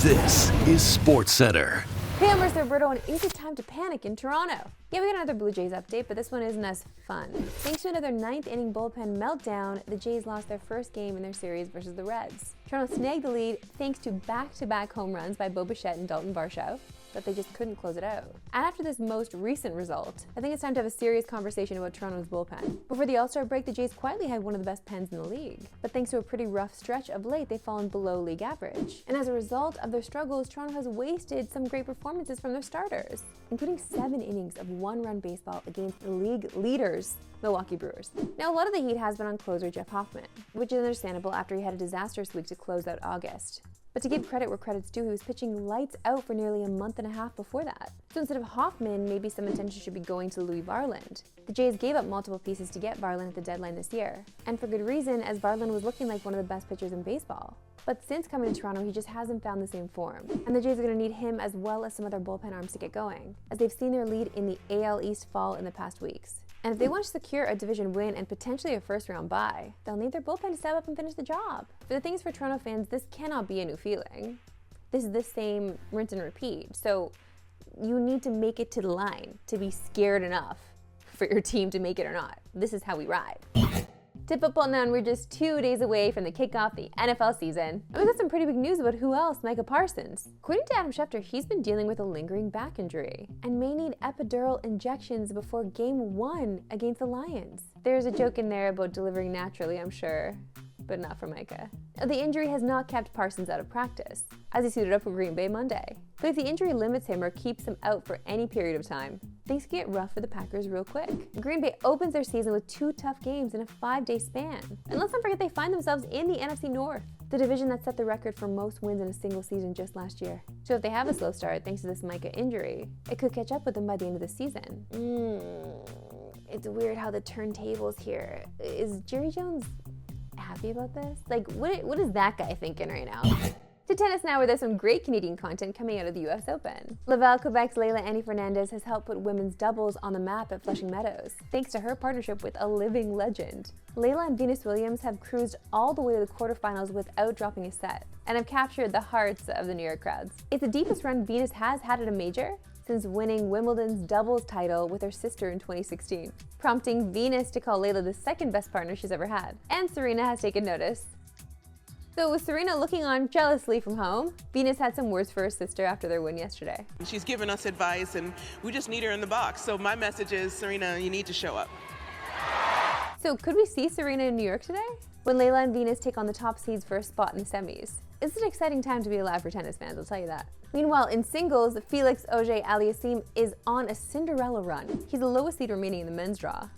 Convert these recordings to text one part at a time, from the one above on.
This is Sportscentre. Hey, I'm Marissa Roberto, and is it time to panic in Toronto? Yeah, we got another Blue Jays update, but this one isn't as fun. Thanks to another ninth-inning bullpen meltdown, the Jays lost their first game in their series versus the Reds. Toronto snagged the lead thanks to back-to-back home runs by Bo Bichette and Dalton Varsho, but they just couldn't close it out. And after this most recent result, I think it's time to have a serious conversation about Toronto's bullpen. Before the All-Star break, the Jays quietly had one of the best pens in the league. But thanks to a pretty rough stretch of late, they've fallen below league average. And as a result of their struggles, Toronto has wasted some great performances from their starters, including 7 innings of one-run baseball against the league leaders, Milwaukee Brewers. Now, a lot of the heat has been on closer Jeff Hoffman, which is understandable after he had a disastrous week to close out August. But to give credit where credit's due, he was pitching lights out for nearly a month and a half before that. So instead of Hoffman, maybe some attention should be going to Louis Varland. The Jays gave up multiple pieces to get Varland at the deadline this year, and for good reason, as Varland was looking like one of the best pitchers in baseball. But since coming to Toronto, he just hasn't found the same form. And the Jays are going to need him as well as some other bullpen arms to get going, as they've seen their lead in the AL East fall in the past weeks. And if they want to secure a division win and potentially a first-round bye, they'll need their bullpen to step up and finish the job. But the thing is, for Toronto fans, this cannot be a new feeling. This is the same rinse and repeat. So you need to make it to the line to be scared enough for your team to make it or not. This is how we ride. To football now, and we're just 2 days away from the kickoff of the NFL season. And we got some pretty big news about who else, Micah Parsons. According to Adam Schefter, he's been dealing with a lingering back injury and may need epidural injections before game 1 against the Lions. There's a joke in there about delivering naturally, I'm sure, but not for Micah. The injury has not kept Parsons out of practice, as he suited up for Green Bay Monday. But if the injury limits him or keeps him out for any period of time, things can get rough for the Packers real quick. Green Bay opens their season with 2 tough games in a 5-day span. And let's not forget they find themselves in the NFC North, the division that set the record for most wins in a single season just last year. So if they have a slow start thanks to this Micah injury, it could catch up with them by the end of the season. It's weird how the turntables here. Is Jerry Jones happy about this? Like, what is that guy thinking right now? To tennis now, where there's some great Canadian content coming out of the US Open. Laval, Quebec's Leila Annie Fernandez has helped put women's doubles on the map at Flushing Meadows, thanks to her partnership with a living legend. Leila and Venus Williams have cruised all the way to the quarterfinals without dropping a set, and have captured the hearts of the New York crowds. It's the deepest run Venus has had at a major since winning Wimbledon's doubles title with her sister in 2016, prompting Venus to call Leila the second best partner she's ever had. And Serena has taken notice. So with Serena looking on jealously from home, Venus had some words for her sister after their win yesterday. She's given us advice and we just need her in the box. So my message is, Serena, you need to show up. So could we see Serena in New York today? When Leila and Venus take on the top seeds for a spot in the semis. It's an exciting time to be alive for tennis fans, I'll tell you that. Meanwhile, in singles, Felix Auger-Aliassime is on a Cinderella run. He's the lowest seed remaining in the men's draw,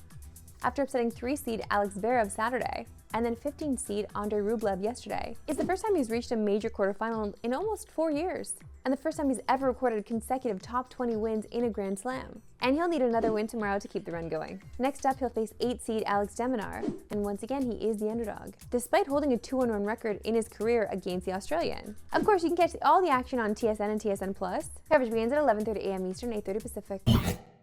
after upsetting 3-seed Alex Zverev Saturday, and then 15-seed Andrei Rublev yesterday. It's the first time he's reached a major quarterfinal in almost 4 years, and the first time he's ever recorded consecutive top 20 wins in a Grand Slam. And he'll need another win tomorrow to keep the run going. Next up, he'll face 8-seed Alex de Minaur, and once again, he is the underdog, despite holding a 2-1 record in his career against the Australian. Of course, you can catch all the action on TSN and TSN+. Coverage begins at 11:30 a.m. Eastern, 8:30 Pacific.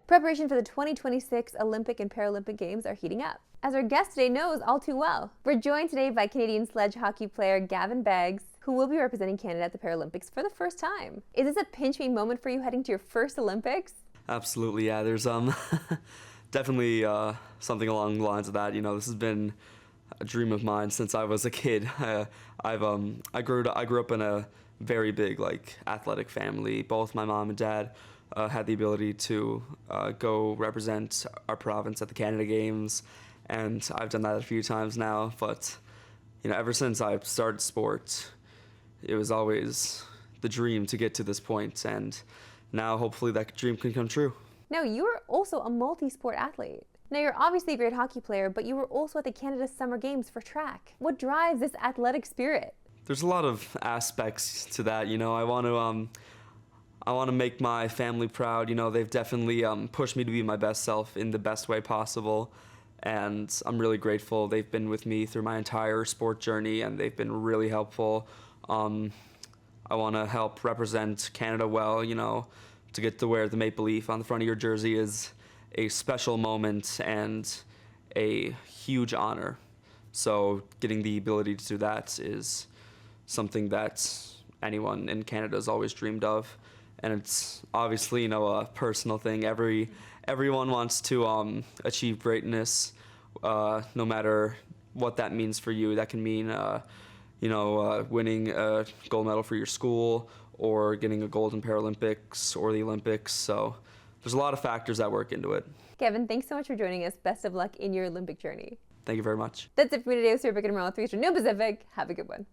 Preparation for the 2026 Olympic and Paralympic Games are heating up, as our guest today knows all too well. We're joined today by Canadian sledge hockey player Gavin Baggs, who will be representing Canada at the Paralympics for the first time. Is this a pinch-me moment for you heading to your first Olympics? Absolutely, yeah. There's definitely something along the lines of that. You know, this has been a dream of mine since I was a kid. I grew up in a very big athletic family. Both my mom and dad had the ability to go represent our province at the Canada Games, and I've done that a few times now. But you know, ever since I started sport, it was always the dream to get to this point, and now hopefully that dream can come true. Now, you are also a multi-sport athlete. Now, you're obviously a great hockey player, but you were also at the Canada Summer Games for track. What drives this athletic spirit? There's a lot of aspects to that. You know, I want to make my family proud. You know, they've definitely pushed me to be my best self in the best way possible, and I'm really grateful. They've been with me through my entire sport journey, and they've been really helpful. I want to help represent Canada well. You know, to get to wear the maple leaf on the front of your jersey is a special moment and a huge honor. So getting the ability to do that is something that anyone in Canada has always dreamed of. And it's obviously, a personal thing. Everyone wants to achieve greatness, no matter what that means for you. That can mean, winning a gold medal for your school, or getting a gold in Paralympics or the Olympics. So there's a lot of factors that work into it. Gavin, thanks so much for joining us. Best of luck in your Olympic journey. Thank you very much. That's it for me today with Super Pick and Roll 3 Eastern, no Pacific. Have a good one.